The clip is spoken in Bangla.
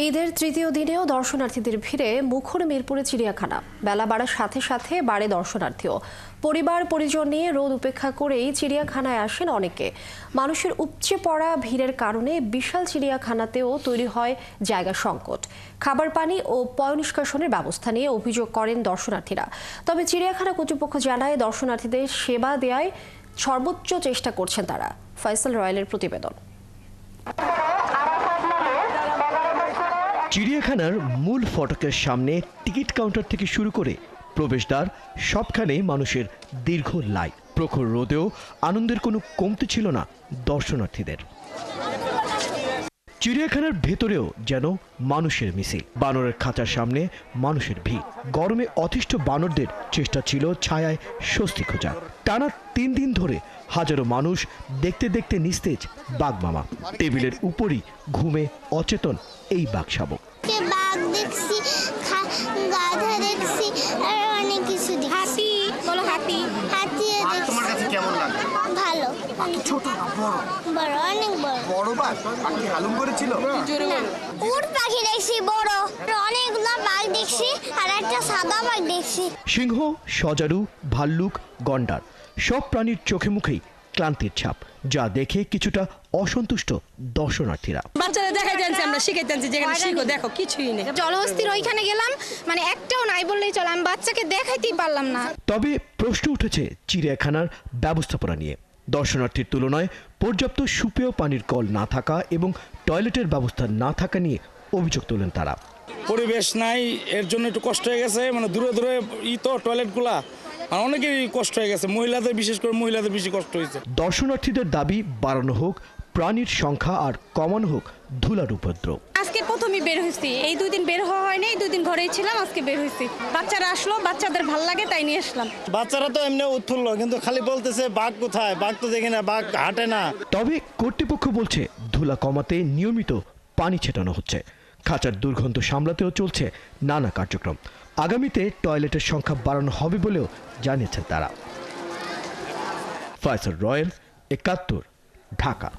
ঈদের তৃতীয় দিনেও দর্শনার্থীদের ভিড়ে মুখর মিরপুরে চিড়িয়াখানা। বেলা বাড়ার সাথে সাথে বাড়ে দর্শনার্থীও। পরিবার পরিজন নিয়ে রোদ উপেক্ষা করেই চিড়িয়াখানায় আসেন অনেকে। মানুষের উপচে পড়া ভিড়ের কারণে বিশাল চিড়িয়াখানাতেও তৈরি হয় জায়গা সংকট। খাবার পানি ও পয়ঃনিষ্কাশনের ব্যবস্থা নিয়ে অভিযোগ করেন দর্শনার্থীরা। তবে চিড়িয়াখানা কর্তৃপক্ষ জানায় দর্শনার্থীদের সেবা দেওয়ায় সর্বোচ্চ চেষ্টা করছেন তারা। ফয়সাল রয়েলের প্রতিবেদন। চিড়িয়াখানার মূল ফটকের সামনে টিকিট কাউন্টার থেকে শুরু করে প্রবেশদ্বার সবখানে মানুষের দীর্ঘ লাইন। প্রখর রোদেও আনন্দের কোনো কমতি ছিল না দর্শনার্থীদের। চিড়িয়াখানার ভেতরেও যেন মানুষের মিছিল। বানরের খাঁচার সামনে মানুষের ভিড়। গরমে অতিষ্ঠ বানরদের চেষ্টা ছিল ছায়ায় স্বস্তি খোঁজার। টানা 3 দিন ধরে হাজারো মানুষ দেখতে দেখতে নিস্তেজ বাঘমামা। টেবিলের উপরই ঘুমে অচেতন এই বাঘ শাবক। বাঘ দেখছি, গাধা দেখছি, আর অনেক কিছু দেখছি। হাতি বলো, হাতি দেখছি। তোমার কাছে কেমন লাগে? ভালো। ছোট না বড়? বড়, অনেক বড়। বড় বাঘ? পাখি হালুম করেছিল? উট পাখি দেখছি বড়, অনেকগুলো বাঘ দেখছি, আর একটা সাদা বাঘ দেখছি। সিংহ, সজারু, ভাল্লুক, গন্ডার সব প্রাণীর চোখে মুখেই ক্লান্তির ছাপ, যা দেখে কিছুটা অসন্তুষ্ট দর্শনার্থীরা। বাচ্চাদের দেখাই জানছি, আমরা শিখাইতেছি যেখানে শিখো, দেখো কিছুই নেই। জলহস্তির ওইখানে গেলাম, মানে একটাও নাই বললেই চলে, আমি বাচ্চাকে দেখাইতেই পারলাম না। তবে প্রশ্ন উঠেছে চিড়িয়াখানার ব্যবস্থাপনা নিয়ে। দর্শনার্থীর তুলনায় পর্যাপ্ত সুপেয় পানির কল না থাকা এবং টয়লেটের ব্যবস্থা না থাকা নিয়ে অভিযোগ তোলেন তারা। পরিবেশ নাই, এর জন্য একটু কষ্ট হয়ে গেছে। মানে দূরে দূরে তো টয়লেটগুলা, আর অনেকেরই কষ্ট হয়ে গেছে, মহিলাদের বিশেষ করে মহিলাদের বেশি কষ্ট হয়েছে। দর্শনার্থীদের দাবি বাড়ানো হোক প্রাণীর সংখ্যা আর কমানো হোক ধুলার উপদ্রব। আজকে প্রথমে বের হয়েছি, এই 2 দিন বের হওয়া হয় নাই, 2 দিন ঘরেই ছিলাম, আজকে বের হয়েছি। বাচ্চারা আসলো, বাচ্চাদের ভাল লাগে তাই নিয়ে আসলাম। বাচ্চারা তো এমনি উৎফুল্ল, কিন্তু খালি বলতেছে বাঘ কোথায়, বাঘ তো দেখি না, বাঘ হাঁটে না। তবে কর্তৃপক্ষ বলছে ধুলা কমাতে নিয়মিত পানি ছেটানো হচ্ছে। খাঁচার দুর্গন্ধ সামলাতেও চলছে নানা কার্যক্রম। আগামীতে টয়লেটের সংখ্যা বাড়ানো হবে বলেও জানিয়েছেন তারা। ফয়সাল রয়েল, 71, ঢাকা।